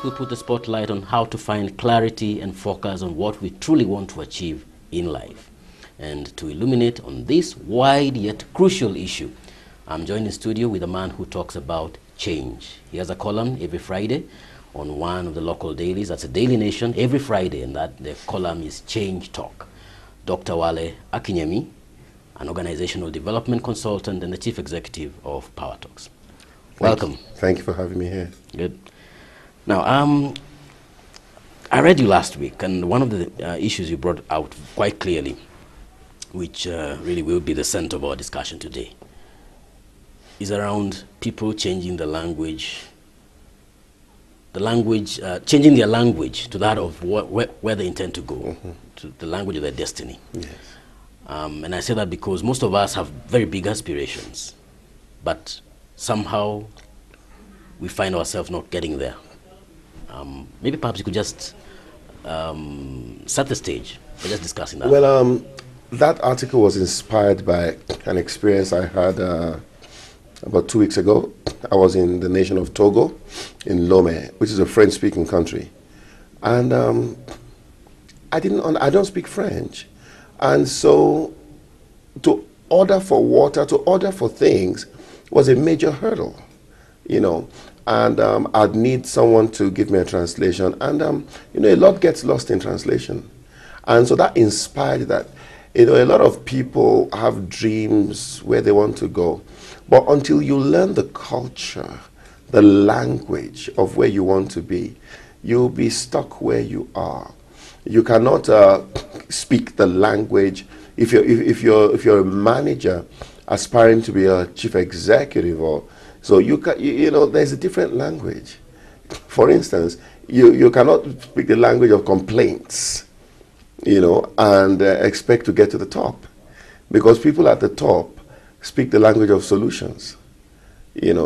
we'll put the spotlight on how to find clarity and focus on what we truly want to achieve in life. And to illuminate on this wide yet crucial issue, I'm joined in studio with a man who talks about change. He has a column every Friday on one of the local dailies. That's a Daily Nation every Friday, and that the column is Change Talk. Dr.Wale Akinyemi, an organizational development consultant and the chief executive of PowerTalks. Welcome. Thank you for having me here. Good. Now, I read you last week, and one of the issues you brought out quite clearly, which really will be the center of our discussion today, is around people changing the language, changing their language to that of where they intend to go, to the language of their destiny. Yes. And I say that because most of us have very big aspirations, but somehow we find ourselves not getting there. Maybe perhaps you could just set the stage by just discussing that. Well, that article was inspired by an experience I had about 2 weeks ago. I was in the nation of Togo, in Lomé, which is a French-speaking country. And I don't speak French. And so to order for water, to order for things was a major hurdle, you know. And I'd need someone to give me a translation. And, a lot gets lost in translation. And so that inspired that, a lot of people have dreams where they want to go. But until you learn the culture, the language of where you want to be, you'll be stuck where you are. You cannot speak the language. If you're a manager aspiring to be a chief executive, or so there's a different language. For instance, you cannot speak the language of complaints, and expect to get to the top, because people at the top speak the language of solutions.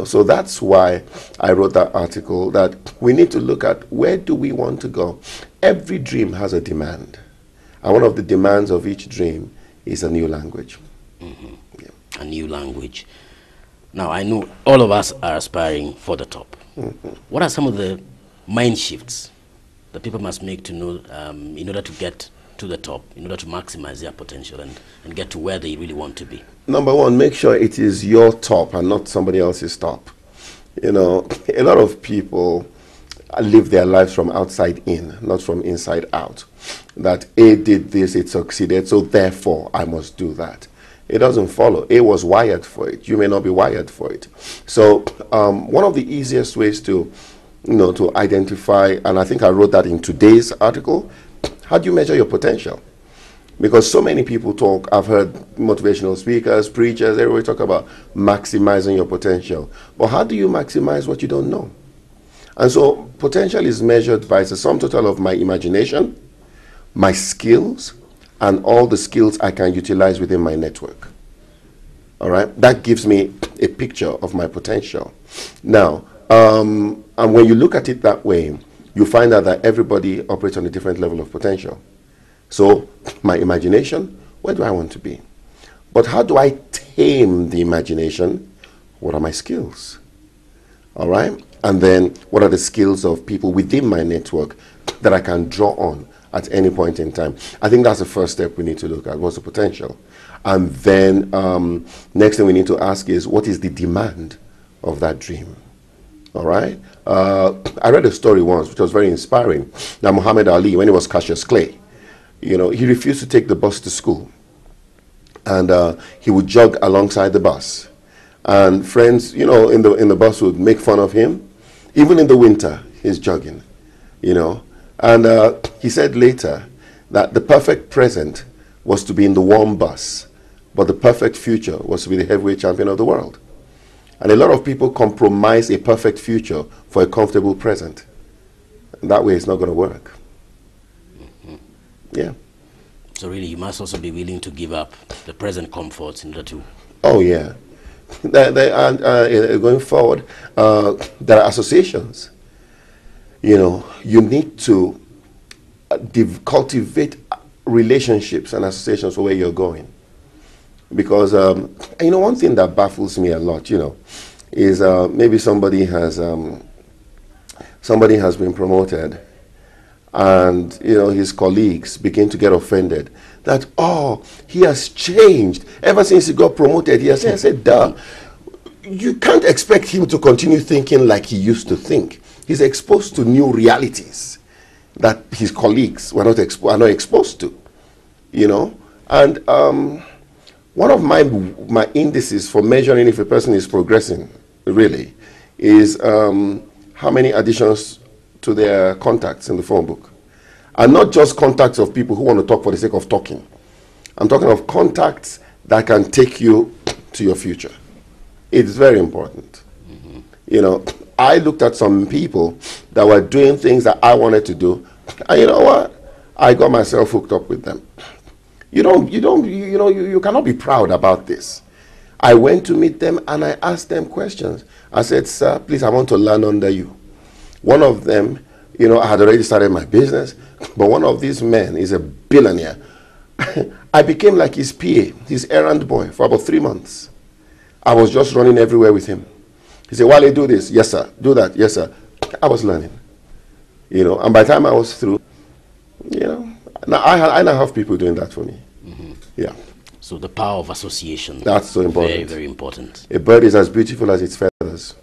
So that's why I wrote that article, that we need to look at where do we want to go. Every dream has a demand, and one of the demands of each dream is a new language. Mm-hmm. Yeah. A new language. Now, I know all of us are aspiring for the top. Mm-hmm. What are some of the mind shifts that people must make to know in order to get to the top, in order to maximize their potential and get to where they really want to be? Number one, make sure it is your top and not somebody else's top. A lot of people live their lives from outside in, not from inside out. That A did this, it succeeded, so therefore I must do that. It doesn't follow. A was wired for it. You may not be wired for it. So one of the easiest ways to identify, and I think I wrote that in today's article, how do you measure your potential? Because so many people talk, I've heard motivational speakers, preachers, everybody talk about maximizing your potential. But how do you maximize what you don't know? And so potential is measured by the sum total of my imagination, my skills, and all the skills I can utilize within my network. All right? That gives me a picture of my potential. Now, and when you look at it that way, you find out that everybody operates on a different level of potential. So, my imagination, where do I want to be? But how do I tame the imagination? What are my skills? All right? And then, what are the skills of people within my network that I can draw on at any point in time? I think that's the first step we need to look at. What's the potential? And then, next thing we need to ask is, what is the demand of that dream? All right? I read a story once, which was very inspiring. Now, Muhammad Ali, when he was Cassius Clay, he refused to take the bus to school. And he would jog alongside the bus. And friends, in the bus would make fun of him. Even in the winter, he's jogging, And he said later that the perfect present was to be in the warm bus, but the perfect future was to be the heavyweight champion of the world. And a lot of people compromise a perfect future for a comfortable present. And that way it's not going to work. Mm-hmm. Yeah. So really, you must also be willing to give up the present comforts in order to... Oh, yeah. Going forward, there are associations. You need to cultivate relationships and associations for where you're going. Because, one thing that baffles me a lot, is maybe somebody has somebody has been promoted, and you know his colleagues begin to get offended that, oh, he has changed ever since he got promoted. He has changed. I said, duh. You can't expect him to continue thinking like he used to think. He's exposed to new realities that his colleagues are not exposed to, you know. And one of my indices for measuring if a person is progressing, really, is how many additions to their contacts in the phone book. And not just contacts of people who want to talk for the sake of talking. I'm talking of contacts that can take you to your future. It's very important. Mm-hmm. You know, I looked at some people that were doing things that I wanted to do, and you know what? I got myself hooked up with them. You cannot be proud about this. I went to meet them and I asked them questions. I said, sir, please, I want to learn under you. One of them, you know, I had already started my business, but one of these men is a billionaire. I became like his PA, his errand boy, for about 3 months. I was just running everywhere with him. He said, Wale, do this. Yes, sir. Do that. Yes, sir. I was learning. You know, and by the time I was through, you know, now I now have people doing that for me. Mm-hmm. Yeah. So the power of association. That's so important. Very, very important. A bird is as beautiful as its feathers.